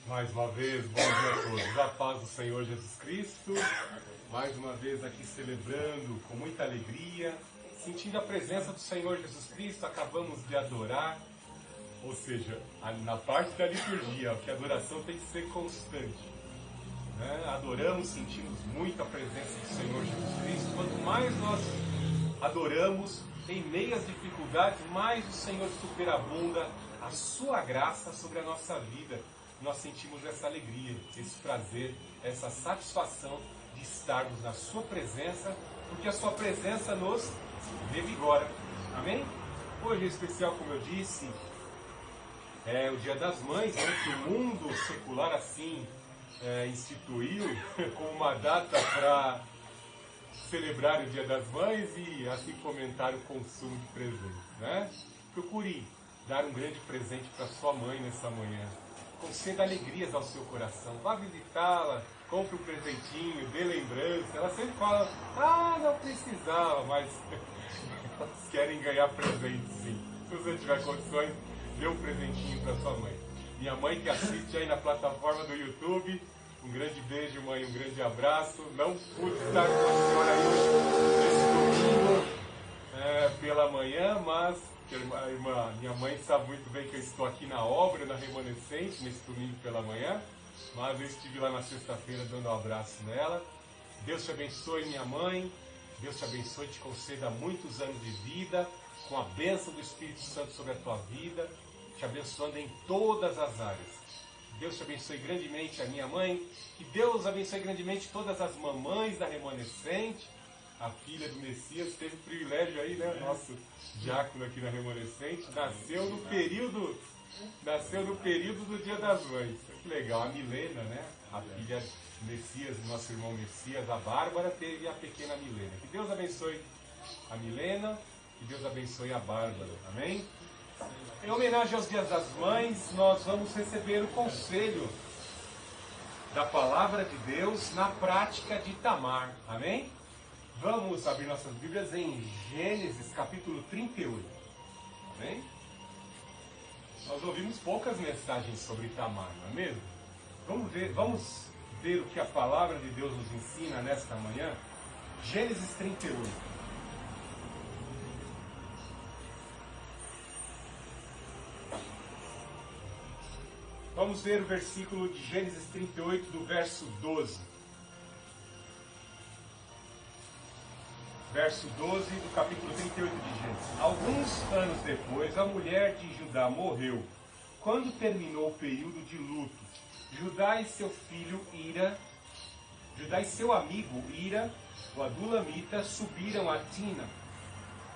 Mais uma vez, bom dia a todos. A paz do Senhor Jesus Cristo. Mais uma vez aqui celebrando com muita alegria, sentindo a presença do Senhor Jesus Cristo. Acabamos de adorar, ou seja, na parte da liturgia, que a adoração tem que ser constante, né? Adoramos, sentimos muito a presença do Senhor Jesus Cristo. Quanto mais nós adoramos, em meio às dificuldades, mais o Senhor superabunda a sua graça sobre a nossa vida. Nós sentimos essa alegria, esse prazer, essa satisfação de estarmos na sua presença, porque a sua presença nos revigora. Amém? Hoje é especial, como eu disse, é o Dia das Mães, né, que o mundo secular assim instituiu como uma data para celebrar o Dia das Mães e assim fomentar o consumo de presentes, né? Procure dar um grande presente para sua mãe nessa manhã. Conceda alegrias ao seu coração. Vá visitá-la, compre um presentinho, dê lembrança. Ela sempre fala, não precisava, mas elas querem ganhar presente, sim. Se você tiver condições, dê um presentinho para sua mãe. Minha mãe que assiste aí na plataforma do YouTube, um grande beijo, mãe, um grande abraço. Não pude estar com a senhora aí nesse domingo pela manhã, mas minha mãe sabe muito bem que eu estou aqui na obra, na Remanescente, nesse domingo pela manhã, mas eu estive lá na sexta-feira dando um abraço nela. Deus te abençoe, minha mãe. Deus te abençoe e te conceda muitos anos de vida, com a bênção do Espírito Santo sobre a tua vida, te abençoando em todas as áreas. Deus te abençoe grandemente a minha mãe, que Deus abençoe grandemente todas as mamães da Remanescente. A filha do Messias teve o privilégio aí, né? Nosso diácono aqui na Remanescente nasceu no período do Dia das Mães. Que legal, a Milena, né? A filha do Messias, do nosso irmão Messias, a Bárbara, teve a pequena Milena. Que Deus abençoe a Milena, que Deus abençoe a Bárbara. Amém? Em homenagem aos Dias das Mães, nós vamos receber o conselho da Palavra de Deus na prática de Tamar. Amém? Vamos abrir nossas Bíblias em Gênesis capítulo 38. Amém? Nós ouvimos poucas mensagens sobre Tamar, não é mesmo? Vamos ver o que a Palavra de Deus nos ensina nesta manhã. Gênesis 38. Vamos ver o versículo de Gênesis 38, do verso 12. Verso 12 do capítulo 38 de Gênesis. Alguns anos depois, a mulher de Judá morreu. Quando terminou o período de luto, Judá e seu amigo Ira, o adulamita, subiram a Tina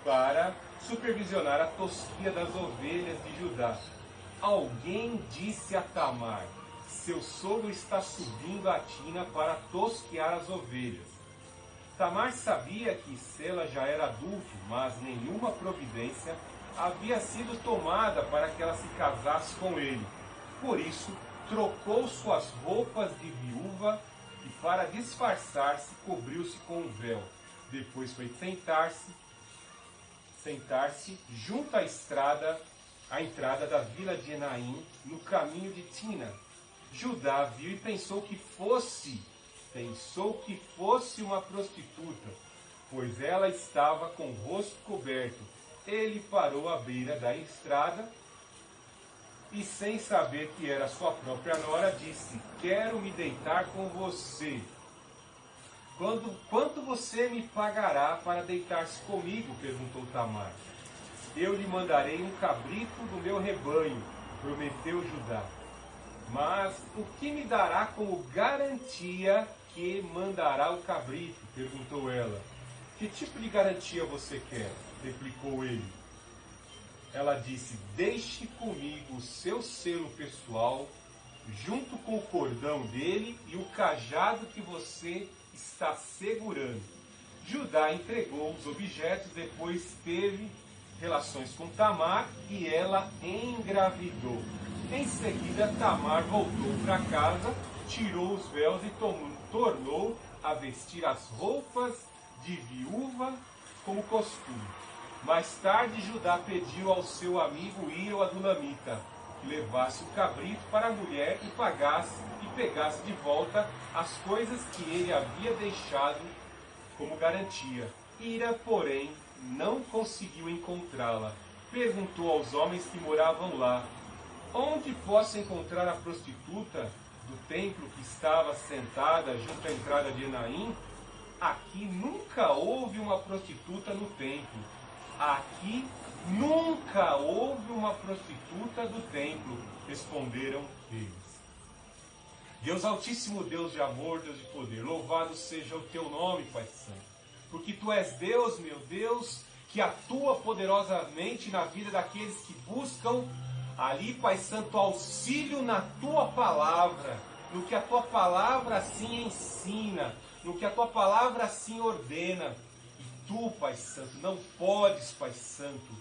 para supervisionar a tosquia das ovelhas de Judá. Alguém disse a Tamar: seu sogro está subindo a Tina para tosquear as ovelhas. Tamar sabia que Sela já era adulto, mas nenhuma providência havia sido tomada para que ela se casasse com ele. Por isso, trocou suas roupas de viúva e, para disfarçar-se, cobriu-se com um véu. Depois foi sentar-se junto à entrada da vila de Enaim, no caminho de Tina. Judá viu e pensou que fosse uma prostituta, pois ela estava com o rosto coberto. Ele parou à beira da estrada e, sem saber que era sua própria nora, disse: quero me deitar com você. Quanto você me pagará para deitar-se comigo? Perguntou Tamar. Eu lhe mandarei um cabrito do meu rebanho, prometeu Judá. Mas o que me dará como garantia que mandará o cabrito? Perguntou ela. Que tipo de garantia você quer? Replicou ele. Ela disse: deixe comigo o seu selo pessoal, junto com o cordão dele e o cajado que você está segurando. Judá entregou os objetos, depois teve relações com Tamar e ela engravidou. Em seguida, Tamar voltou para casa, tirou os véus e tornou a vestir as roupas de viúva como costume. Mais tarde, Judá pediu ao seu amigo Ira, o adulamita: que levasse o cabrito para a mulher e pegasse de volta as coisas que ele havia deixado como garantia. Hira, porém, não conseguiu encontrá-la. Perguntou aos homens que moravam lá: onde posso encontrar a prostituta do templo que estava sentada junto à entrada de Enaim? Aqui nunca houve uma prostituta no templo. Aqui nunca houve uma prostituta do templo, responderam eles. Deus Altíssimo, Deus de amor, Deus de poder, louvado seja o teu nome, Pai Santo. Porque tu és Deus, meu Deus, que atua poderosamente na vida daqueles que buscam ali, Pai Santo, auxílio na tua palavra, no que a tua palavra assim ensina, no que a tua palavra assim ordena. E tu, Pai Santo, não podes, Pai Santo,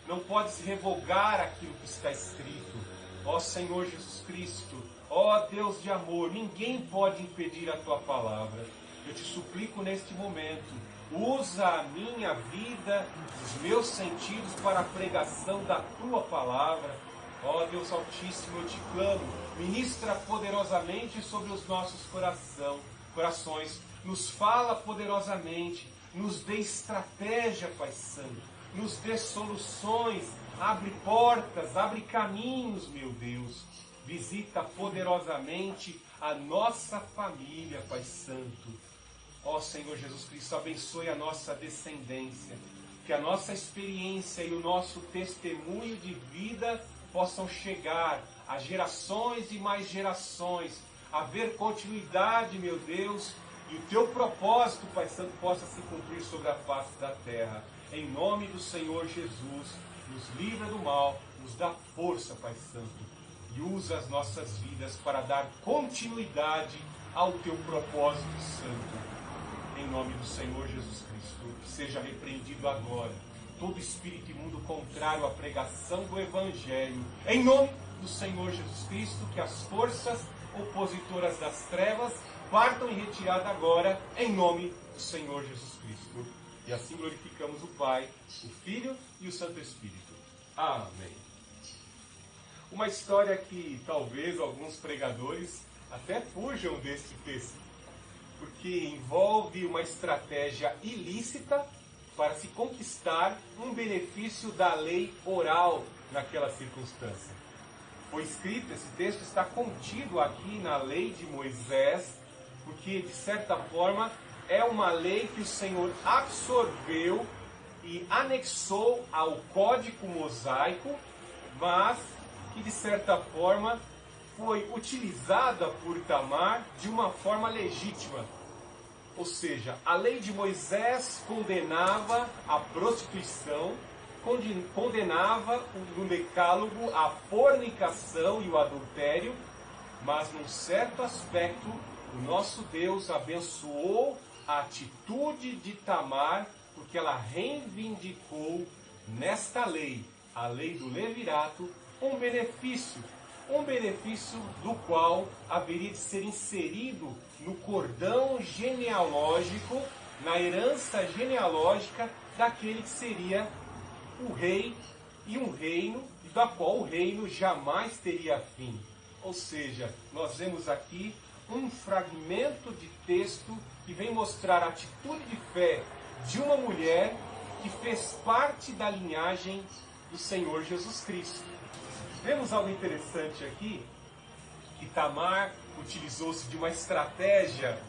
não podes revogar aquilo que está escrito. Ó Senhor Jesus Cristo, ó Deus de amor, ninguém pode impedir a tua palavra. Eu te suplico neste momento, usa a minha vida, os meus sentidos para a pregação da tua palavra. Ó Deus Altíssimo, eu te clamo, ministra poderosamente sobre os nossos corações, nos fala poderosamente, nos dê estratégia, Pai Santo, nos dê soluções, abre portas, abre caminhos, meu Deus. Visita poderosamente a nossa família, Pai Santo. Ó Senhor Jesus Cristo, abençoe a nossa descendência, que a nossa experiência e o nosso testemunho de vida possam chegar a gerações e mais gerações, haver continuidade, meu Deus, e o teu propósito, Pai Santo, possa se cumprir sobre a face da terra. Em nome do Senhor Jesus, nos livra do mal, nos dá força, Pai Santo, e usa as nossas vidas para dar continuidade ao teu propósito santo. Em nome do Senhor Jesus Cristo, que seja repreendido agora todo espírito imundo contrário à pregação do Evangelho. Em nome do Senhor Jesus Cristo, que as forças opositoras das trevas partam em retirada agora, em nome do Senhor Jesus Cristo. E assim glorificamos o Pai, o Filho e o Santo Espírito. Amém. Uma história que talvez alguns pregadores até fujam deste texto, porque envolve uma estratégia ilícita para se conquistar um benefício da lei oral naquela circunstância. Foi escrito, esse texto está contido aqui na lei de Moisés, porque de certa forma é uma lei que o Senhor absorveu e anexou ao Código Mosaico, mas que de certa forma foi utilizada por Tamar de uma forma legítima. Ou seja, a lei de Moisés condenava a prostituição, condenava no decálogo a fornicação e o adultério, mas num certo aspecto, o nosso Deus abençoou a atitude de Tamar, porque ela reivindicou nesta lei, a lei do levirato, um benefício do qual haveria de ser inserido no cordão genealógico, na herança genealógica daquele que seria o rei e um reino, da qual o reino jamais teria fim. Ou seja, nós vemos aqui um fragmento de texto que vem mostrar a atitude de fé de uma mulher que fez parte da linhagem do Senhor Jesus Cristo. Vemos algo interessante aqui, que Tamar utilizou-se de uma estratégia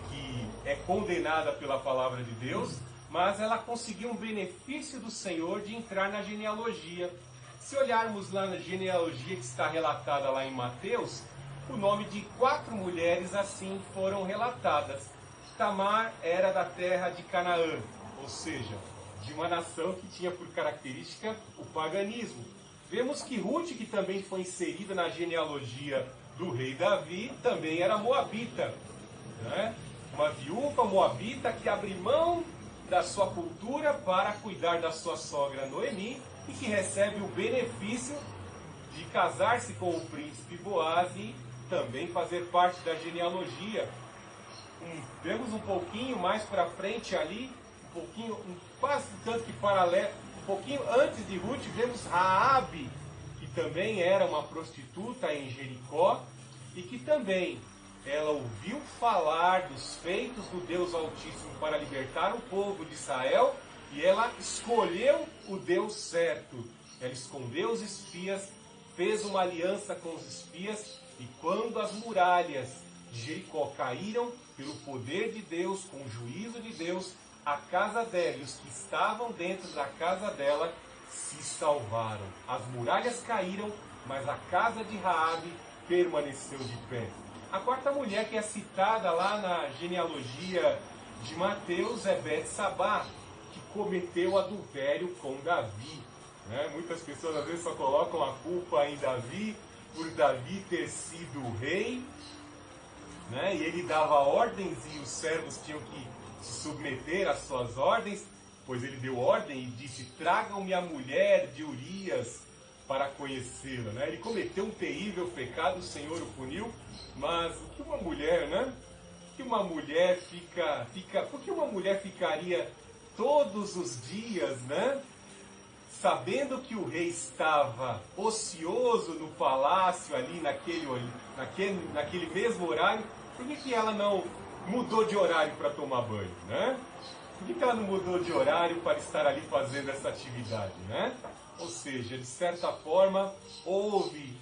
que é condenada pela palavra de Deus, mas ela conseguiu um benefício do Senhor de entrar na genealogia. Se olharmos lá na genealogia que está relatada lá em Mateus, o nome de 4 mulheres assim foram relatadas. Tamar era da terra de Canaã, ou seja, de uma nação que tinha por característica o paganismo. Vemos que Ruth, que também foi inserida na genealogia do rei Davi, também era moabita, né? Uma viúva moabita que abre mão da sua cultura para cuidar da sua sogra Noemi e que recebe o benefício de casar-se com o príncipe Boaz e também fazer parte da genealogia. Vemos um pouquinho mais para frente ali, quase tanto que paralelo, um pouquinho antes de Ruth, vemos Raabe, que também era uma prostituta em Jericó, e que também ela ouviu falar dos feitos do Deus Altíssimo para libertar o povo de Israel, e ela escolheu o Deus certo. Ela escondeu os espias, fez uma aliança com os espias, e quando as muralhas de Jericó caíram, pelo poder de Deus, com o juízo de Deus, a casa dela e os que estavam dentro da casa dela se salvaram. As muralhas caíram, mas a casa de Raabe permaneceu de pé. A quarta mulher que é citada lá na genealogia de Mateus é Betsabá, que cometeu adultério com Davi. Muitas pessoas às vezes só colocam a culpa em Davi, por Davi ter sido rei, e ele dava ordens e os servos tinham que se submeter às suas ordens, pois ele deu ordem e disse: tragam-me a mulher de Urias para conhecê-la. Ele cometeu um terrível pecado, o Senhor o puniu, mas o que uma mulher, que uma mulher por que uma mulher ficaria todos os dias, sabendo que o rei estava ocioso no palácio ali naquele mesmo horário? Por que ela não mudou de horário para tomar banho, Por que ela não mudou de horário para estar ali fazendo essa atividade, Ou seja, de certa forma, houve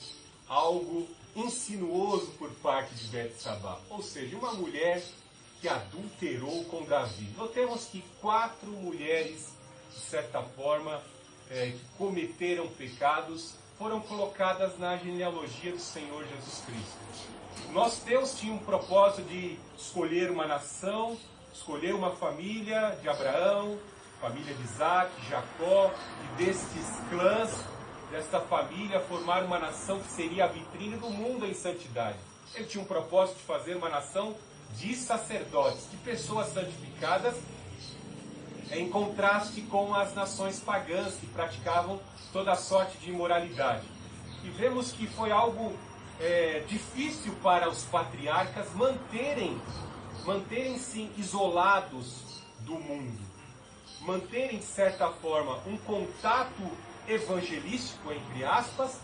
algo insinuoso por parte de Betsabá. Ou seja, uma mulher que adulterou com Davi. Notemos que 4 mulheres, de certa forma, que cometeram pecados, foram colocadas na genealogia do Senhor Jesus Cristo. Nosso Deus tinha um propósito de escolher uma nação, escolher uma família de Abraão, família de Isaac, Jacó, e destes clãs, desta família, formar uma nação que seria a vitrine do mundo em santidade. Ele tinha um propósito de fazer uma nação de sacerdotes, de pessoas santificadas, em contraste com as nações pagãs que praticavam toda sorte de imoralidade. E vemos que foi algo difícil para os patriarcas manterem-se isolados do mundo, manterem, de certa forma, um contato evangelístico, entre aspas,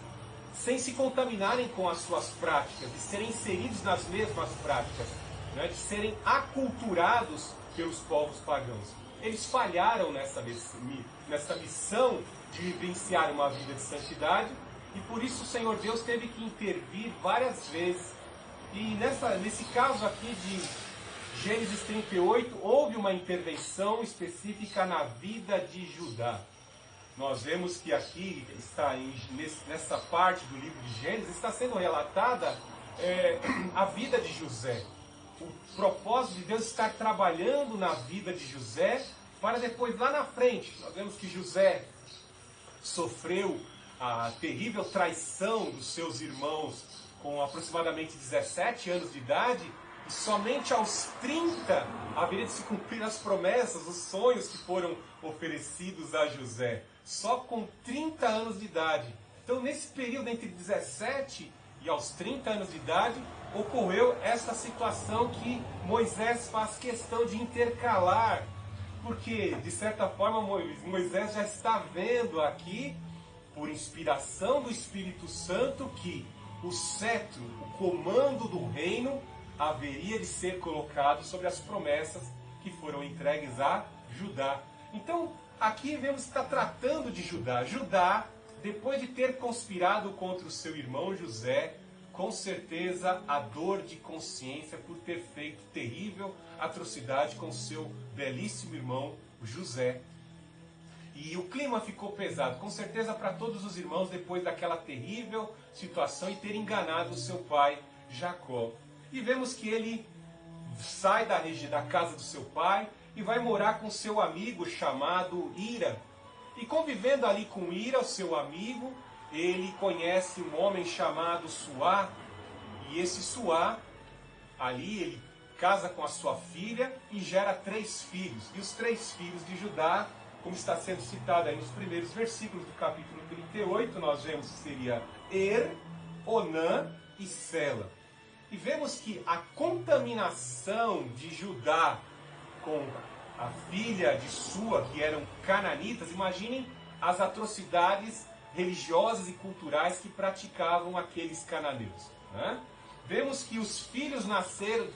sem se contaminarem com as suas práticas, de serem inseridos nas mesmas práticas, de serem aculturados pelos povos pagãos. Eles falharam nessa missão de vivenciar uma vida de santidade, e por isso o Senhor Deus teve que intervir várias vezes. E nesse caso aqui de Gênesis 38, houve uma intervenção específica na vida de Judá. Nós vemos que aqui, nessa parte do livro de Gênesis, está sendo relatada a vida de José. O propósito de Deus estar trabalhando na vida de José, para depois, lá na frente, nós vemos que José sofreu a terrível traição dos seus irmãos com aproximadamente 17 anos de idade, e somente aos 30 haveria de se cumprir as promessas, os sonhos que foram oferecidos a José. Só com 30 anos de idade. Então, nesse período entre 17 e aos 30 anos de idade, ocorreu essa situação que Moisés faz questão de intercalar, porque, de certa forma, Moisés já está vendo aqui, por inspiração do Espírito Santo, que o cetro, o comando do reino, haveria de ser colocado sobre as promessas que foram entregues a Judá. Então, aqui vemos que está tratando de Judá. Judá, depois de ter conspirado contra o seu irmão José, com certeza a dor de consciência por ter feito terrível atrocidade com seu belíssimo irmão José. E o clima ficou pesado, com certeza, para todos os irmãos, depois daquela terrível situação e ter enganado o seu pai Jacó. E vemos que ele sai da casa do seu pai e vai morar com seu amigo chamado Ira. E convivendo ali com Ira, o seu amigo, ele conhece um homem chamado Suá. E esse Suá, ali ele casa com a sua filha e gera 3 filhos. E os 3 filhos de Judá, como está sendo citado aí nos primeiros versículos do capítulo 38, nós vemos que seria Onã e Sela. E vemos que a contaminação de Judá com a filha de Sua, que eram cananitas, imaginem as atrocidades religiosas e culturais que praticavam aqueles cananeus, né? Vemos que os filhos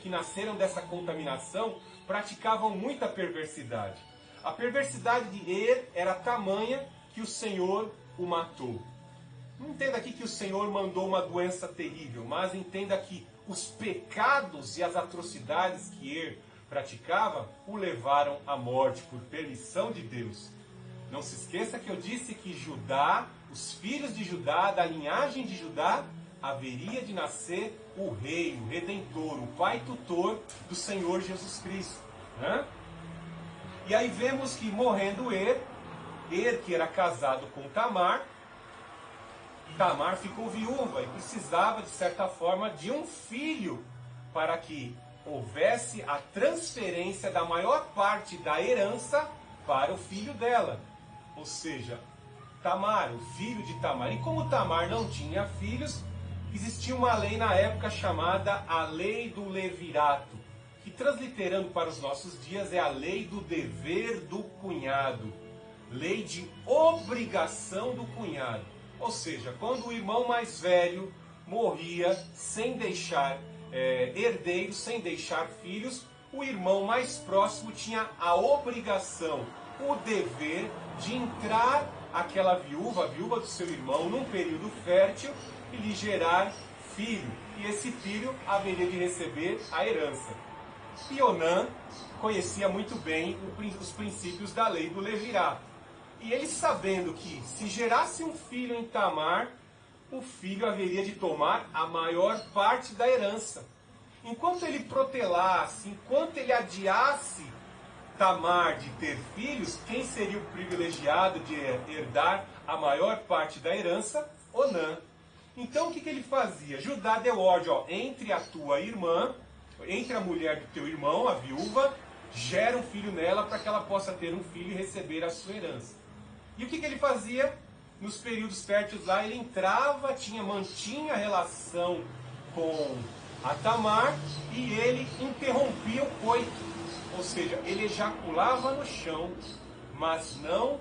que nasceram dessa contaminação praticavam muita perversidade. A perversidade de Er era tamanha que o Senhor o matou. Não entenda aqui que o Senhor mandou uma doença terrível, mas entenda que os pecados e as atrocidades que Er praticava o levaram à morte por permissão de Deus. Não se esqueça que eu disse que Judá, os filhos de Judá, da linhagem de Judá, haveria de nascer o rei, o redentor, o pai tutor do Senhor Jesus Cristo, né? E aí vemos que morrendo Er que era casado com Tamar ficou viúva e precisava, de certa forma, de um filho para que houvesse a transferência da maior parte da herança para o filho dela. Ou seja, Tamar, o filho de Tamar. E como Tamar não tinha filhos, existia uma lei na época chamada a Lei do Levirato, que transliterando para os nossos dias é a Lei do Dever do Cunhado. Lei de obrigação do cunhado. Ou seja, quando o irmão mais velho morria sem deixar herdeiros, sem deixar filhos, o irmão mais próximo tinha a obrigação, o dever de entrar aquela viúva, a viúva do seu irmão, num período fértil e lhe gerar filho. E esse filho haveria de receber a herança. E Onã conhecia muito bem os princípios da lei do Levirato. E ele, sabendo que se gerasse um filho em Tamar, o filho haveria de tomar a maior parte da herança. Enquanto ele protelasse, enquanto ele adiasse Tamar de ter filhos, quem seria o privilegiado de herdar a maior parte da herança? Onã. Então o que ele fazia? Judá deu ordem, entre a tua irmã, entre a mulher do teu irmão, a viúva, gera um filho nela para que ela possa ter um filho e receber a sua herança. E o que ele fazia? Nos períodos férteis lá, ele entrava, mantinha a relação com a Tamar e ele interrompia o coito. Ou seja, ele ejaculava no chão, mas não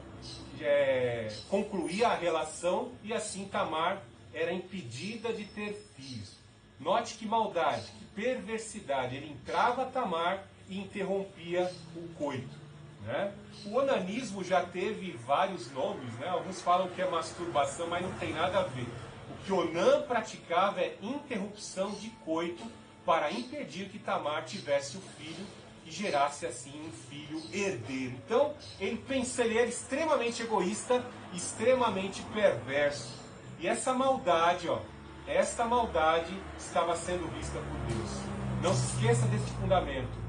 concluía a relação e assim Tamar era impedida de ter filhos. Note que maldade, que perversidade. Ele entrava a Tamar e interrompia o coito, né? O onanismo já teve vários nomes, né? Alguns falam que é masturbação, mas não tem nada a ver. O que Onã praticava é interrupção de coito para impedir que Tamar tivesse o filho e gerasse assim um filho herdeiro. Então, ele era extremamente egoísta, extremamente perverso. E essa maldade, esta maldade estava sendo vista por Deus. Não se esqueça deste fundamento.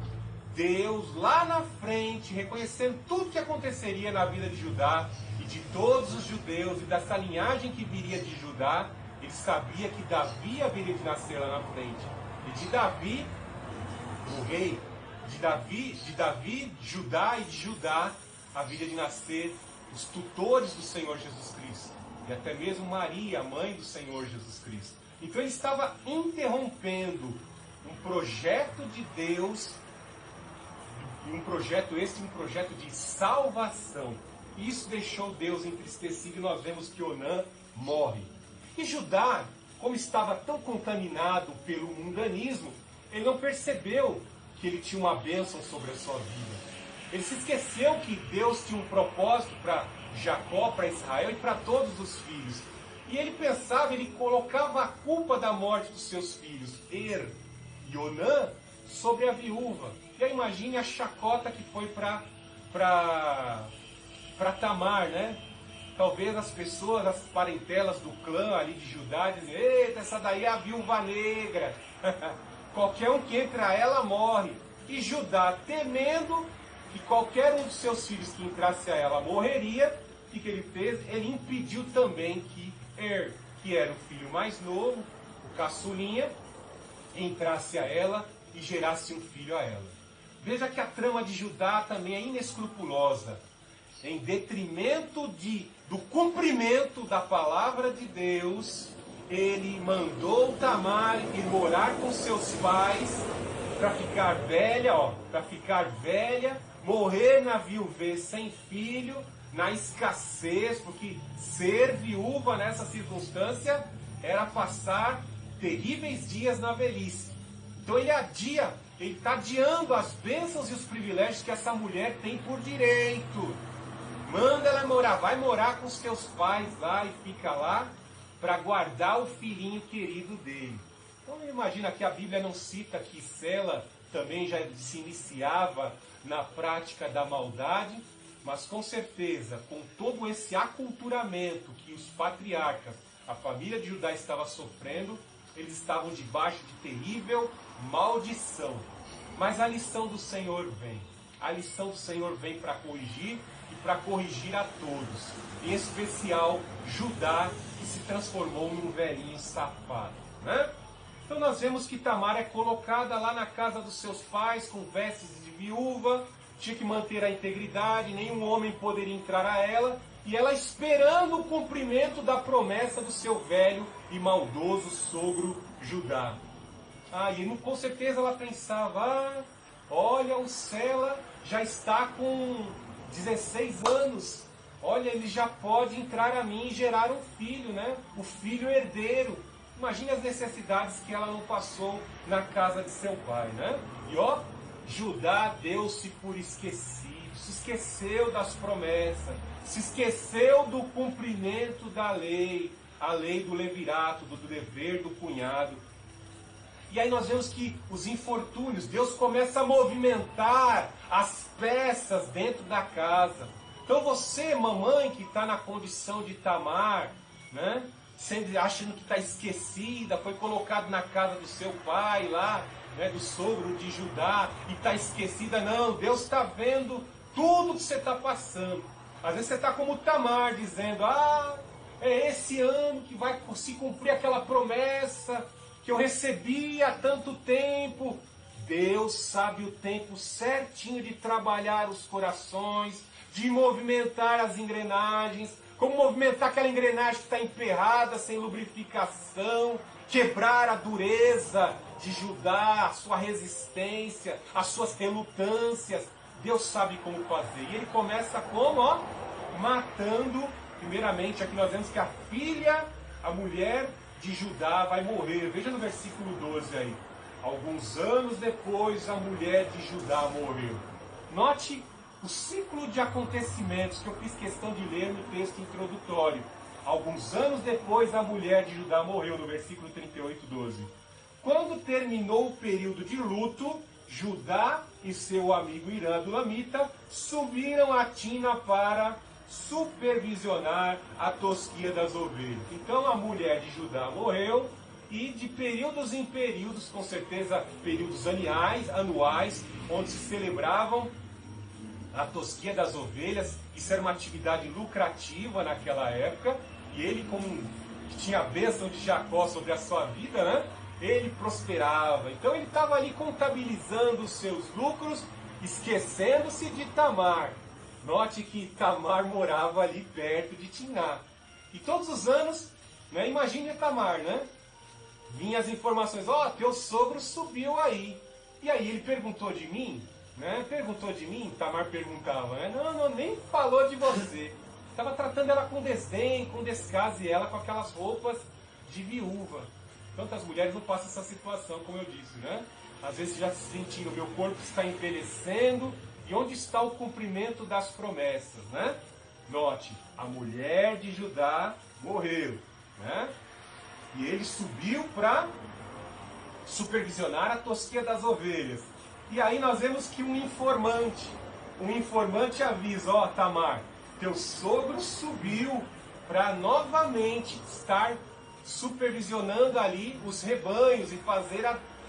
Deus, lá na frente, reconhecendo tudo que aconteceria na vida de Judá e de todos os judeus e dessa linhagem que viria de Judá, ele sabia que Davi haveria de nascer lá na frente. E de Davi, o rei, de Davi, Judá e de Judá, haveria de nascer os tutores do Senhor Jesus Cristo. E até mesmo Maria, a mãe do Senhor Jesus Cristo. Então ele estava interrompendo um projeto de Deus, um projeto de salvação. E isso deixou Deus entristecido e nós vemos que Onã morre. E Judá, como estava tão contaminado pelo mundanismo, ele não percebeu que ele tinha uma bênção sobre a sua vida. Ele se esqueceu que Deus tinha um propósito para Jacó, para Israel e para todos os filhos. E ele pensava, ele colocava a culpa da morte dos seus filhos, Er e Onã, sobre a viúva. E aí imagine a chacota que foi para Tamar, né? Talvez as pessoas, as parentelas do clã ali de Judá, dizem: eita, essa daí é a viúva negra. Qualquer um que entra a ela morre. E Judá, temendo que qualquer um dos seus filhos que entrasse a ela morreria, o que ele fez? Ele impediu também que Er, que era o filho mais novo, o caçulinha, entrasse a ela e gerasse um filho a ela. Veja que a trama de Judá também é inescrupulosa. Em detrimento do cumprimento da palavra de Deus, ele mandou Tamar ir morar com seus pais para ficar velha, morrer na viuvez sem filho, na escassez, porque ser viúva nessa circunstância era passar terríveis dias na velhice. Então ele está adiando as bênçãos e os privilégios que essa mulher tem por direito. Manda ela morar, vai morar com seus pais lá e fica lá para guardar o filhinho querido dele. Então imagina que a Bíblia não cita que Sela também já se iniciava na prática da maldade, mas com certeza, com todo esse aculturamento que os patriarcas, a família de Judá estava sofrendo, eles estavam debaixo de terrível maldição. Mas a lição do Senhor vem. A lição do Senhor vem para corrigir e para corrigir a todos. Em especial Judá, que se transformou num velhinho safado, né? Então nós vemos que Tamar é colocada lá na casa dos seus pais com vestes de viúva, tinha que manter a integridade, nenhum homem poderia entrar a ela, e ela esperando o cumprimento da promessa do seu velho e maldoso sogro Judá. E com certeza ela pensava, olha, o Sela já está com 16 anos, olha, ele já pode entrar a mim e gerar um filho, né? O filho herdeiro. Imagine as necessidades que ela não passou na casa de seu pai, né? E Judá deu-se por esquecido, se esqueceu das promessas, se esqueceu do cumprimento da lei, a lei do levirato, do dever do cunhado. E aí nós vemos que os infortúnios, Deus começa a movimentar as peças dentro da casa. Então você, mamãe, que está na condição de Tamar, né? Achando que está esquecida, foi colocado na casa do seu pai lá, né, do sogro de Judá, e está esquecida. Não, Deus está vendo tudo que você está passando. Às vezes você está como Tamar, dizendo, é esse ano que vai se cumprir aquela promessa que eu recebi há tanto tempo. Deus sabe o tempo certinho de trabalhar os corações, de movimentar as engrenagens, como movimentar aquela engrenagem que está emperrada, sem lubrificação, quebrar a dureza de Judá, a sua resistência, as suas relutâncias. Deus sabe como fazer. E ele começa como? Matando, primeiramente, aqui nós vemos que a filha, a mulher de Judá vai morrer. Veja no versículo 12 aí. Alguns anos depois, a mulher de Judá morreu. Note o ciclo de acontecimentos que eu fiz questão de ler no texto introdutório. Alguns anos depois, a mulher de Judá morreu, no versículo 38, 12. Quando terminou o período de luto, Judá e seu amigo Irã Adulamita subiram a tina para supervisionar a tosquia das ovelhas. Então a mulher de Judá morreu, e de períodos em períodos, com certeza períodos anuais, onde se celebravam a tosquia das ovelhas. Isso era uma atividade lucrativa naquela época, e ele, como tinha a bênção de Jacó sobre a sua vida, né? Ele prosperava. Então ele estava ali contabilizando os seus lucros, esquecendo-se de Tamar. Note que Tamar morava ali perto de Timná. E todos os anos, né, imagine Tamar, né? Vinha as informações, teu sogro subiu aí. E aí ele perguntou de mim, né? Perguntou de mim, Tamar perguntava, né? Não, nem falou de você. Estava tratando ela com desdém, com descaso, e ela com aquelas roupas de viúva. Quantas mulheres não passam essa situação, como eu disse, né? Às vezes já se sentindo, meu corpo está envelhecendo, e onde está o cumprimento das promessas, né? Note, a mulher de Judá morreu, né? E ele subiu para supervisionar a tosquia das ovelhas. E aí nós vemos que um informante avisa, Tamar, teu sogro subiu para novamente estar supervisionando ali os rebanhos e fazer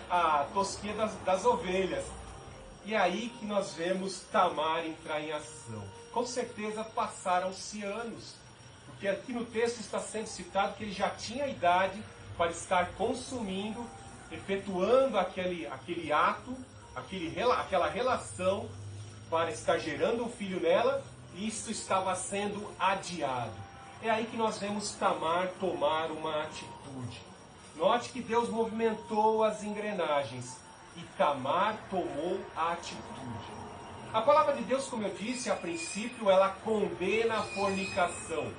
a tosquia das ovelhas. E aí que nós vemos Tamar entrar em ação. Com certeza passaram-se anos, porque aqui no texto está sendo citado que ele já tinha idade para estar consumindo, efetuando aquele ato, aquela relação para estar gerando um filho nela, e isso estava sendo adiado. É aí que nós vemos Tamar tomar uma atitude. Note que Deus movimentou as engrenagens e Tamar tomou a atitude. A palavra de Deus, como eu disse, a princípio, ela condena a fornicação.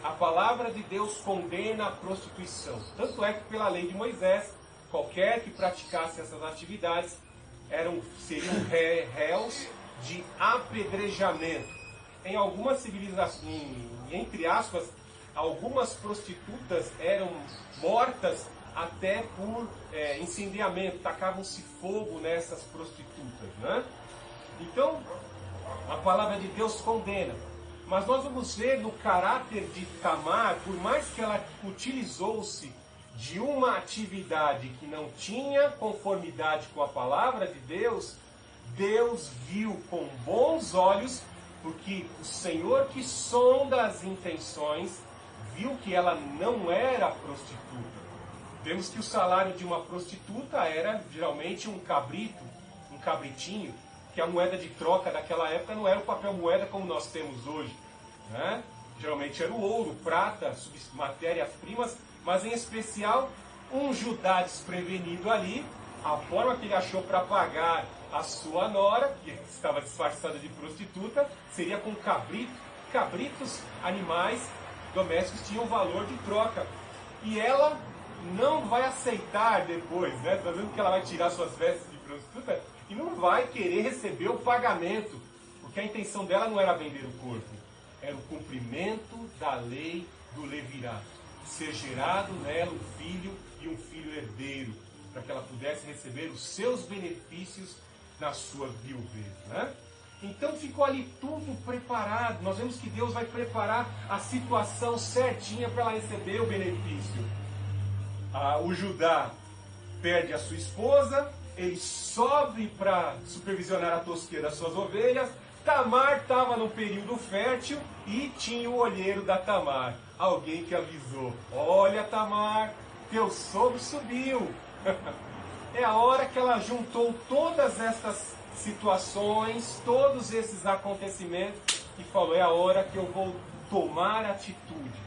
A palavra de Deus condena a prostituição. Tanto é que pela lei de Moisés, qualquer que praticasse essas atividades seriam réus de apedrejamento. Em algumas civilizações, entre aspas, algumas prostitutas eram mortas até por incendiamento, tacavam-se fogo nessas prostitutas, né? Então, a palavra de Deus condena. Mas nós vamos ver no caráter de Tamar, por mais que ela utilizou-se de uma atividade que não tinha conformidade com a palavra de Deus, Deus viu com bons olhos, porque o Senhor que sonda as intenções, viu que ela não era prostituta. Vemos que o salário de uma prostituta era geralmente um cabrito, um cabritinho, que a moeda de troca daquela época não era o papel moeda como nós temos hoje, né? Geralmente era o ouro, prata, matérias-primas, mas em especial um Judá desprevenido ali, a forma que ele achou para pagar a sua nora, que estava disfarçada de prostituta, seria com cabrito. Cabritos, animais domésticos, tinham valor de troca. E ela não vai aceitar depois, né? Está vendo que ela vai tirar suas vestes de prostituta e não vai querer receber o pagamento, porque a intenção dela não era vender o corpo, era o cumprimento da lei do levirato, ser gerado nela um filho e um filho herdeiro, para que ela pudesse receber os seus benefícios na sua viuvez, né? Então ficou ali tudo preparado. Nós vemos que Deus vai preparar a situação certinha para ela receber o benefício. O Judá perde a sua esposa, ele sobe para supervisionar a tosquia das suas ovelhas. Tamar estava no período fértil e tinha o olheiro da Tamar. Alguém que avisou: olha, Tamar, teu sogro subiu. É a hora que ela juntou todas essas situações, todos esses acontecimentos e falou: é a hora que eu vou tomar atitude.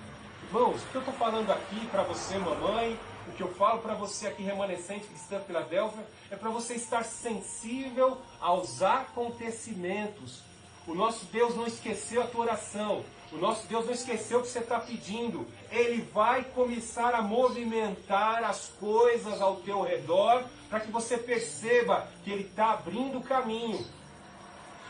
Irmãos, o que eu estou falando aqui para você, mamãe, o que eu falo para você aqui, remanescente cristã de Filadélfia, é para você estar sensível aos acontecimentos. O nosso Deus não esqueceu a tua oração. O nosso Deus não esqueceu o que você está pedindo. Ele vai começar a movimentar as coisas ao teu redor para que você perceba que Ele está abrindo o caminho.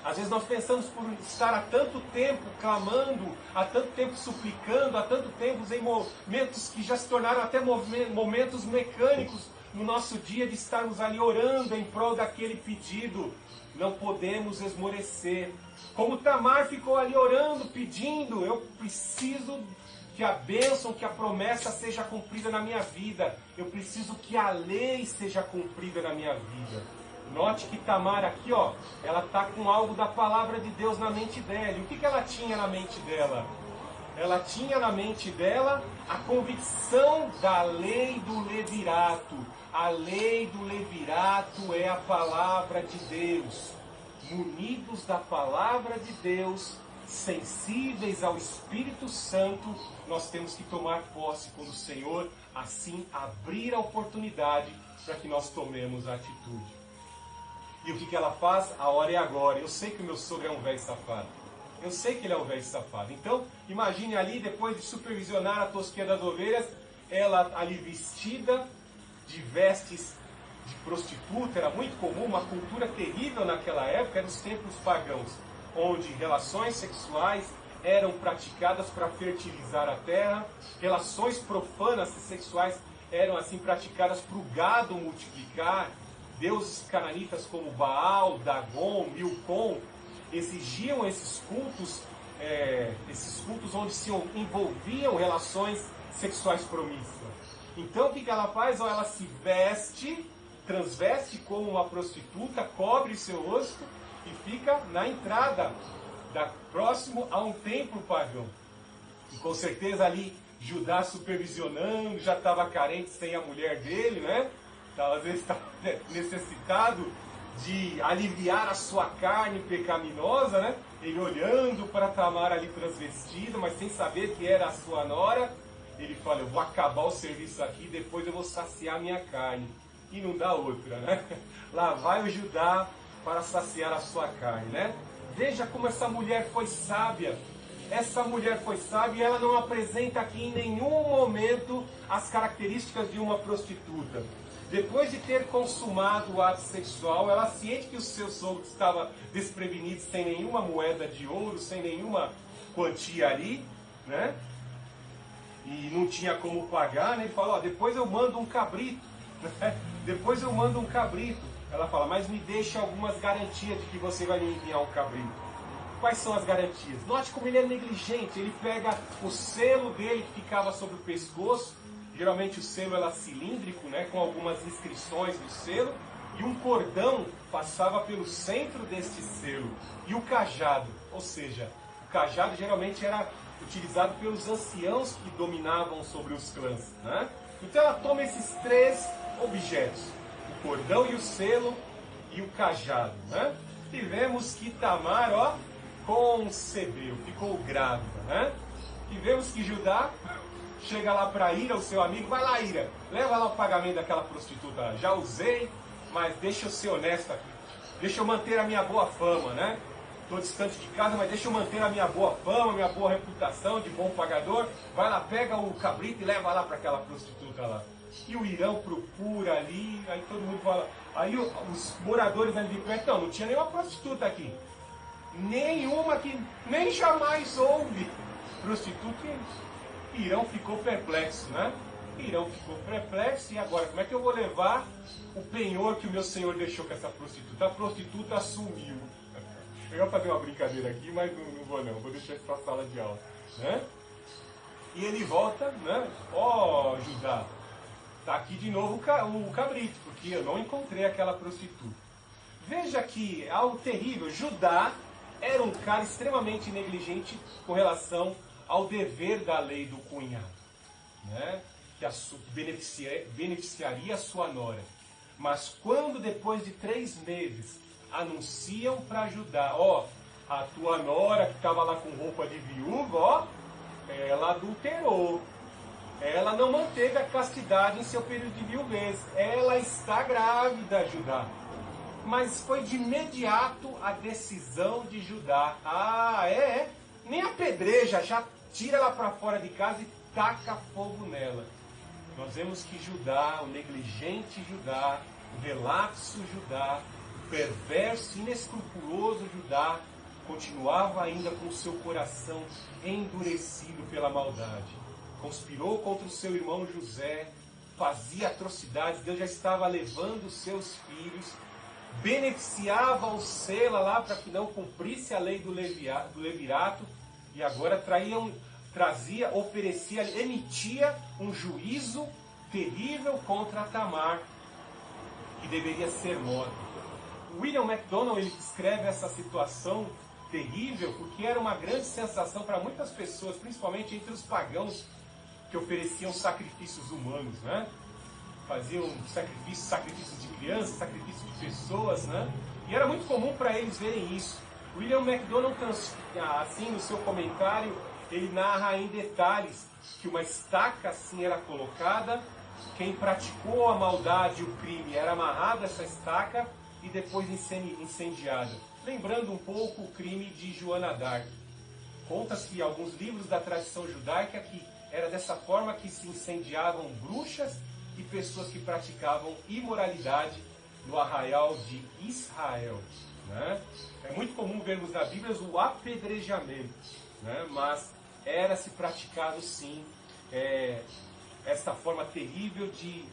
Às vezes nós pensamos por estar há tanto tempo clamando, há tanto tempo suplicando, há tanto tempo em momentos que já se tornaram até momentos mecânicos no nosso dia de estarmos ali orando em prol daquele pedido. Não podemos esmorecer. Como Tamar ficou ali orando, pedindo: eu preciso que a bênção, que a promessa seja cumprida na minha vida. Eu preciso que a lei seja cumprida na minha vida. Note que Tamar aqui, ó, ela está com algo da palavra de Deus na mente dela. E o que ela tinha na mente dela? Ela tinha na mente dela a convicção da lei do levirato. A lei do levirato é a palavra de Deus. Munidos da palavra de Deus, sensíveis ao Espírito Santo, nós temos que tomar posse quando o Senhor assim abrir a oportunidade para que nós tomemos a atitude. E o que ela faz? A hora é agora. Eu sei que o meu sogro é um velho safado. Eu sei que ele é um velho safado. Então, imagine ali, depois de supervisionar a tosquia das ovelhas, ela ali vestida de vestes de prostituta. Era muito comum, uma cultura terrível naquela época, nos tempos pagãos, onde relações sexuais eram praticadas para fertilizar a terra, relações profanas e sexuais eram assim praticadas para o gado multiplicar. Deuses cananitas como Baal, Dagon, Milcom exigiam esses cultos onde se envolviam relações sexuais promíscuas. Então o que ela faz? Ela se veste, transveste como uma prostituta, cobre seu rosto e fica na entrada, próximo a um templo pagão. E com certeza ali Judá supervisionando, já estava carente sem a mulher dele, né? Às vezes estava necessitado de aliviar a sua carne pecaminosa, né? Ele olhando para Tamar ali transvestida, mas sem saber que era a sua nora, ele fala: eu vou acabar o serviço aqui, depois eu vou saciar minha carne. E não dá outra, né? Lá vai o Judá para saciar a sua carne, né? Veja como essa mulher foi sábia. Essa mulher foi sábia e ela não apresenta aqui em nenhum momento as características de uma prostituta. Depois de ter consumado o ato sexual, ela ciente que o seu sogro estava desprevenido, sem nenhuma moeda de ouro, sem nenhuma quantia ali, né? E não tinha como pagar, né? Ele falou, depois eu mando um cabrito, né? Depois eu mando um cabrito. Ela fala, mas me deixa algumas garantias de que você vai me enviar um cabrito. Quais são as garantias? Note como ele é negligente. Ele pega o selo dele que ficava sobre o pescoço. Geralmente o selo era cilíndrico, né, com algumas inscrições no selo. E um cordão passava pelo centro deste selo. E o cajado, ou seja, o cajado geralmente era utilizado pelos anciãos que dominavam sobre os clãs, né? Então ela toma esses três objetos, o cordão e o selo e o cajado, né? E vemos que Tamar, concebeu, ficou grávida, né? E vemos que Judá chega lá para Ira, o seu amigo, vai lá Ira, leva lá o pagamento daquela prostituta, já usei, mas deixa eu ser honesto aqui, deixa eu manter a minha boa fama, né? Estou distante de casa, mas deixa eu manter a minha boa fama, minha boa reputação de bom pagador. Vai lá, pega o cabrito e leva lá para aquela prostituta lá. E o Irão procura ali, aí todo mundo fala. Aí os moradores ali de perto, não tinha nenhuma prostituta aqui. Nenhuma que nem jamais houve prostituta. E Irão ficou perplexo, né? Irão ficou perplexo, e agora como é que eu vou levar o penhor que o meu senhor deixou com essa prostituta? A prostituta sumiu. Eu ia fazer uma brincadeira aqui, mas não vou não, vou deixar isso para a sala de aula, né? E ele volta, né? Judá, tá aqui de novo o cabrito, porque eu não encontrei aquela prostituta. Veja que algo terrível, Judá era um cara extremamente negligente com relação ao dever da lei do cunhado, né? Que beneficiaria a sua nora. Mas quando depois de 3 meses anunciam para Judá, a tua nora que estava lá com roupa de viúva, ela adulterou. Ela não manteve a castidade em seu período de viuvez. Ela está grávida, Judá. Mas foi de imediato a decisão de Judá. Nem apedreja, já tira ela para fora de casa e taca fogo nela. Nós vemos que Judá, o negligente Judá, o relapso Judá, perverso, inescrupuloso Judá, continuava ainda com seu coração endurecido pela maldade. Conspirou contra o seu irmão José, fazia atrocidades, Deus já estava levando os seus filhos, beneficiava o Sela lá para que não cumprisse a lei do levirato, e agora emitia um juízo terrível contra Tamar, que deveria ser morta. William MacDonald ele descreve essa situação terrível porque era uma grande sensação para muitas pessoas, principalmente entre os pagãos que ofereciam sacrifícios humanos, né? Faziam sacrifícios de crianças, sacrifícios de pessoas, né? E era muito comum para eles verem isso. William MacDonald, assim no seu comentário, ele narra em detalhes que uma estaca assim era colocada, quem praticou a maldade e o crime era amarrado a essa estaca e depois incendiada. Lembrando um pouco o crime de Joana d'Arc. Conta-se alguns livros da tradição judaica que era dessa forma que se incendiavam bruxas e pessoas que praticavam imoralidade no arraial de Israel, né? É muito comum vermos na Bíblia o apedrejamento, né? Mas era-se praticado sim esta forma terrível de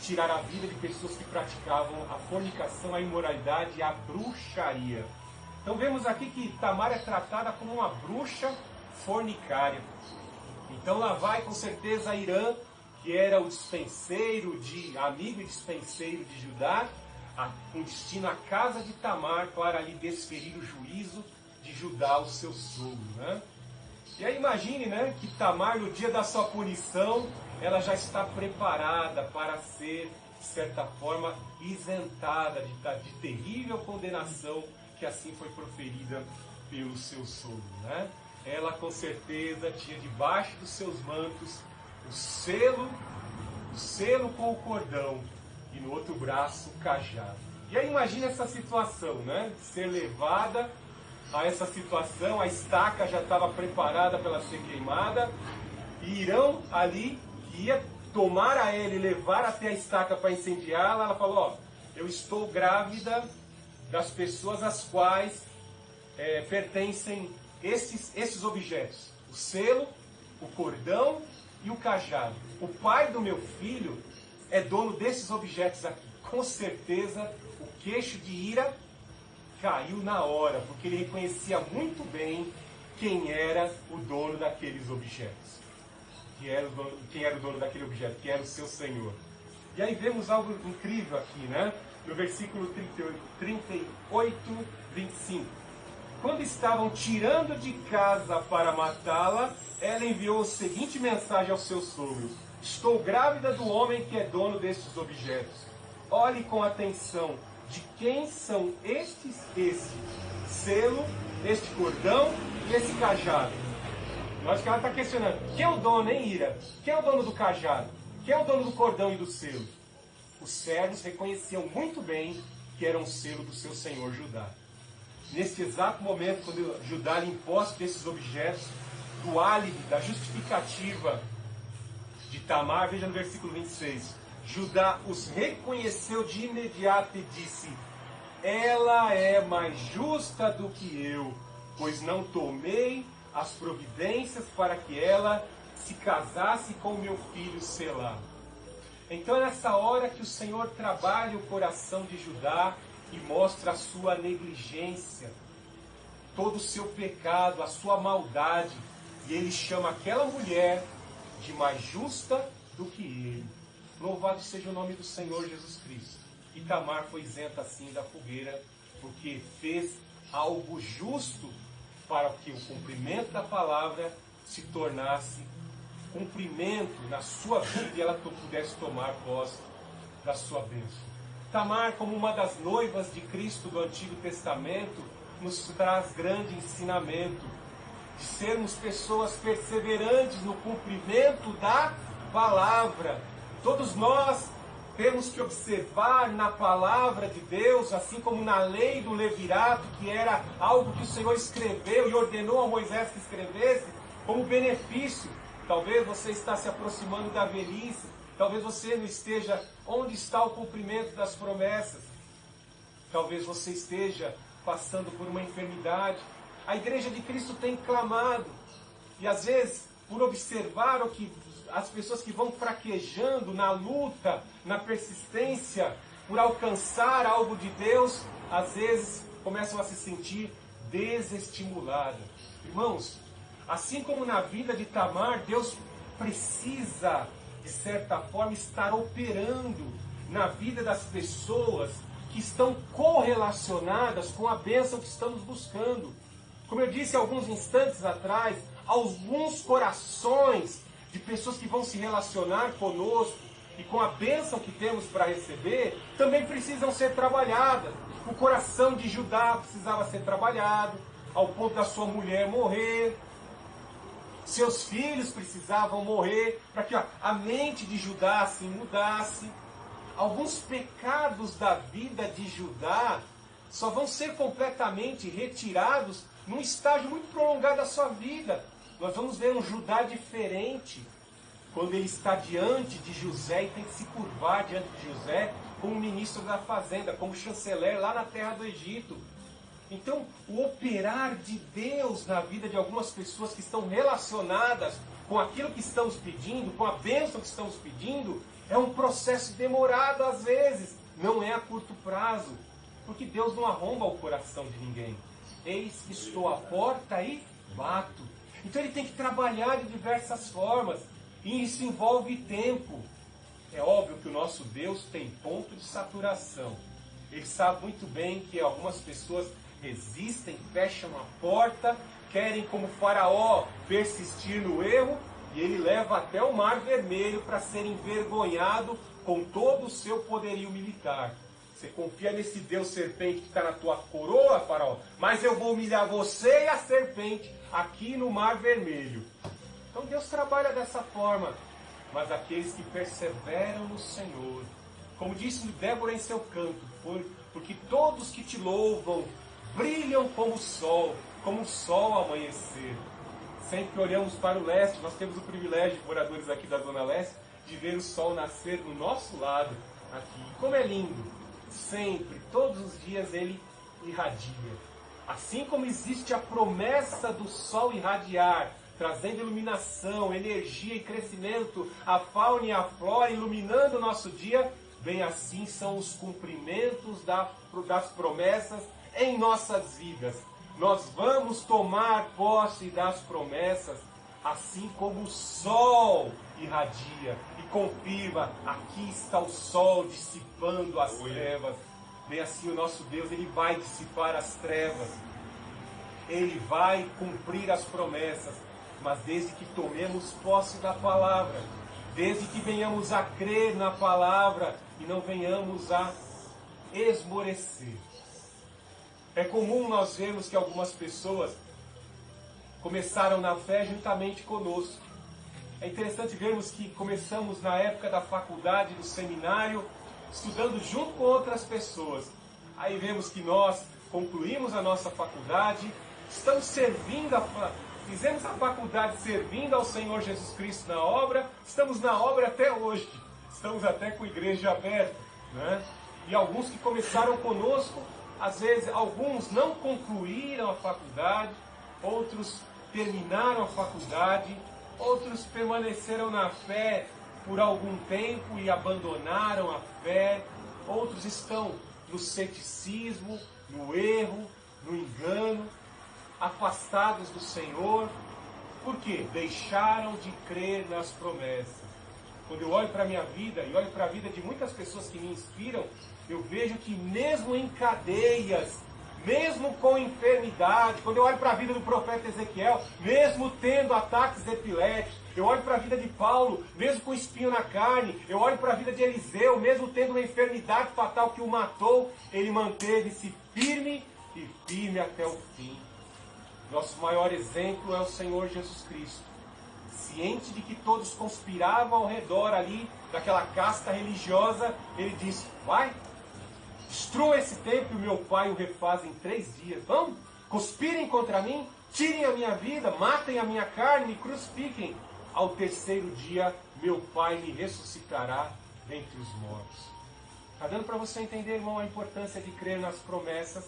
tirar a vida de pessoas que praticavam a fornicação, a imoralidade e a bruxaria. Então vemos aqui que Tamar é tratada como uma bruxa fornicária. Então lá vai com certeza Irã, que era o amigo e dispenseiro de Judá, com destino à casa de Tamar para ali desferir o juízo de Judá, o seu sogro, né? E aí imagine, né, que Tamar no dia da sua punição, ela já está preparada para ser, de certa forma, isentada de terrível condenação que assim foi proferida pelo seu sogro, né? Ela com certeza tinha debaixo dos seus mantos o selo com o cordão e no outro braço o cajado. E aí imagina essa situação, né? Ser levada a essa situação, a estaca já estava preparada para ela ser queimada, e Irão ali, que ia tomar a ela e levar até a estaca para incendiá-la, ela falou, ó, eu estou grávida das pessoas às quais pertencem esses objetos, o selo, o cordão e o cajado. O pai do meu filho é dono desses objetos aqui. Com certeza, o queixo de Ira caiu na hora, porque ele reconhecia muito bem quem era o dono daqueles objetos. Quem era o dono daquele objeto, quem era o seu Senhor. E aí vemos algo incrível aqui, né? No versículo 38, 25. Quando estavam tirando de casa para matá-la, ela enviou a seguinte mensagem aos seus sogros: estou grávida do homem que é dono destes objetos. Olhe com atenção de quem são estes selo, este cordão e esse cajado. Eu acho que ela está questionando, quem é o dono, hein, Ira? Quem é o dono do cajado? Quem é o dono do cordão e do selo? Os servos reconheciam muito bem que era um selo do seu senhor Judá. Neste exato momento, quando Judá lhe imposta desses objetos, do álibi, da justificativa de Tamar, veja no versículo 26. Judá os reconheceu de imediato e disse: ela é mais justa do que eu, pois não tomei as providências para que ela se casasse com meu filho Selá. Então é nessa hora que o Senhor trabalha o coração de Judá e mostra a sua negligência, todo o seu pecado, a sua maldade. E ele chama aquela mulher de mais justa do que ele. Louvado seja o nome do Senhor Jesus Cristo. E Tamar foi isenta assim da fogueira, porque fez algo justo para que o cumprimento da palavra se tornasse cumprimento na sua vida e ela pudesse tomar posse da sua bênção. Tamar, como uma das noivas de Cristo do Antigo Testamento, nos traz grande ensinamento de sermos pessoas perseverantes no cumprimento da palavra. Todos nós temos que observar na palavra de Deus, assim como na lei do levirato, que era algo que o Senhor escreveu e ordenou a Moisés que escrevesse, como benefício. Talvez você está se aproximando da velhice, talvez você não esteja onde está o cumprimento das promessas. Talvez você esteja passando por uma enfermidade. A igreja de Cristo tem clamado, e às vezes, por observar o que as pessoas que vão fraquejando na luta, na persistência, por alcançar algo de Deus, às vezes começam a se sentir desestimuladas. Irmãos, assim como na vida de Tamar, Deus precisa, de certa forma, estar operando na vida das pessoas que estão correlacionadas com a bênção que estamos buscando. Como eu disse alguns instantes atrás, alguns corações de pessoas que vão se relacionar conosco e com a bênção que temos para receber, também precisam ser trabalhadas. O coração de Judá precisava ser trabalhado, ao ponto da sua mulher morrer. Seus filhos precisavam morrer, para que a mente de Judá se mudasse. Alguns pecados da vida de Judá só vão ser completamente retirados num estágio muito prolongado da sua vida. Nós vamos ver um Judá diferente quando ele está diante de José e tem que se curvar diante de José como ministro da fazenda, como chanceler lá na terra do Egito. Então, o operar de Deus na vida de algumas pessoas que estão relacionadas com aquilo que estamos pedindo, com a bênção que estamos pedindo, é um processo demorado às vezes, não é a curto prazo, porque Deus não arromba o coração de ninguém. Eis que estou à porta e bato. Então ele tem que trabalhar de diversas formas, e isso envolve tempo. É óbvio que o nosso Deus tem ponto de saturação. Ele sabe muito bem que algumas pessoas resistem, fecham a porta, querem como Faraó persistir no erro, e ele leva até o Mar Vermelho para ser envergonhado com todo o seu poderio militar. Você confia nesse Deus serpente que está na tua coroa, Faraó, mas eu vou humilhar você e a serpente aqui no Mar Vermelho. Então Deus trabalha dessa forma, mas aqueles que perseveram no Senhor Como disse Débora em seu canto, porque todos que te louvam brilham como o sol ao amanhecer. Sempre olhamos para o leste, nós temos o privilégio, moradores aqui da Zona Leste, de ver o sol nascer do nosso lado aqui. Como é lindo! Sempre, todos os dias ele irradia. Assim como existe a promessa do sol irradiar, trazendo iluminação, energia e crescimento à fauna e à flora, iluminando o nosso dia, bem assim são os cumprimentos das promessas em nossas vidas. Nós vamos tomar posse das promessas, assim como o sol irradia e confirma, aqui está o sol dissipando as trevas. Bem assim o nosso Deus, ele vai dissipar as trevas, ele vai cumprir as promessas, mas desde que tomemos posse da palavra, desde que venhamos a crer na palavra e não venhamos a esmorecer. É comum nós vermos que algumas pessoas começaram na fé juntamente conosco. É interessante vermos que começamos na época da faculdade, do seminário, estudando junto com outras pessoas. Aí vemos que nós concluímos a nossa faculdade, estamos fizemos a faculdade servindo ao Senhor Jesus Cristo na obra, estamos na obra até hoje, estamos até com a igreja aberta, né? E alguns que começaram conosco, às vezes alguns não concluíram a faculdade, outros terminaram a faculdade, outros permaneceram na fé por algum tempo e abandonaram a fé, outros estão no ceticismo, no erro, no engano, afastados do Senhor. Por quê? Deixaram de crer nas promessas. Quando eu olho para a minha vida e olho para a vida de muitas pessoas que me inspiram, eu vejo que mesmo em cadeias, mesmo com enfermidade, quando eu olho para a vida do profeta Ezequiel, mesmo tendo ataques epiléticos, eu olho para a vida de Paulo, mesmo com espinho na carne, eu olho para a vida de Eliseu, mesmo tendo uma enfermidade fatal que o matou, ele manteve-se firme e firme até o fim. Nosso maior exemplo é o Senhor Jesus Cristo. Ciente de que todos conspiravam ao redor ali, daquela casta religiosa, ele disse, vai, destruam esse templo e meu pai o refaz em 3 dias. Vão, conspirem contra mim, tirem a minha vida, matem a minha carne, me crucifiquem. Ao 3º dia, meu pai me ressuscitará dentre os mortos. Está dando para você entender, irmão, a importância de crer nas promessas?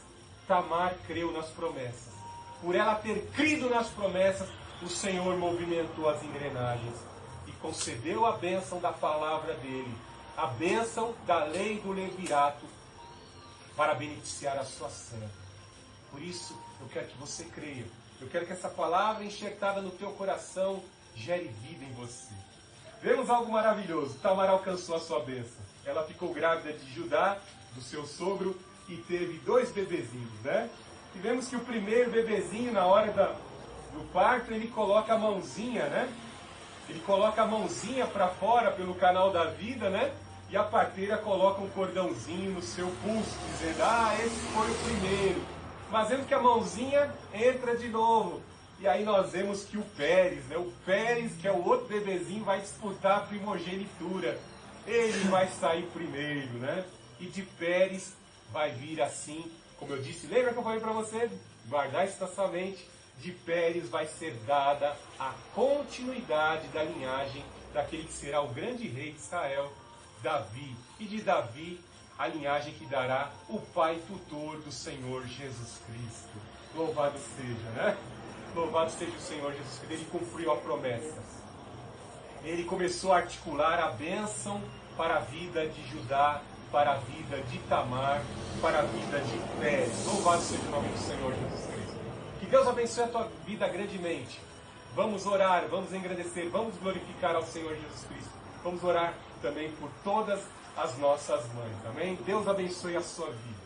Tamar creu nas promessas. Por ela ter crido nas promessas, o Senhor movimentou as engrenagens e concedeu a bênção da palavra dele, a bênção da lei do levirato, para beneficiar a sua serva. Por isso, eu quero que você creia. Eu quero que essa palavra enxertada no teu coração gere vida em você. Vemos algo maravilhoso. Tamar alcançou a sua bênção. Ela ficou grávida de Judá, do seu sogro, e teve 2 bebezinhos, né? E vemos que o primeiro bebezinho, na hora do parto, ele coloca a mãozinha, né? Ele coloca a mãozinha para fora pelo canal da vida, né? E a parteira coloca um cordãozinho no seu pulso, dizendo, esse foi o primeiro. Mas vemos que a mãozinha entra de novo. E aí nós vemos que o Pérez, né? O Pérez, que é o outro bebezinho, vai disputar a primogenitura. Ele vai sair primeiro, né? E de Pérez vai vir assim, como eu disse, lembra que eu falei para você? Guardar isso na sua mente. De Pérez vai ser dada a continuidade da linhagem daquele que será o grande rei de Israel, Davi. E de Davi, a linhagem que dará o pai tutor do Senhor Jesus Cristo. Louvado seja, né? Louvado seja o Senhor Jesus Cristo. Ele cumpriu a promessa. Ele começou a articular a bênção para a vida de Judá, para a vida de Tamar, para a vida de Pérez. Louvado seja o nome do Senhor Jesus Cristo. Que Deus abençoe a tua vida grandemente. Vamos orar, vamos engrandecer, vamos glorificar ao Senhor Jesus Cristo. Vamos orar também por todas as nossas mães. Amém? Deus abençoe a sua vida.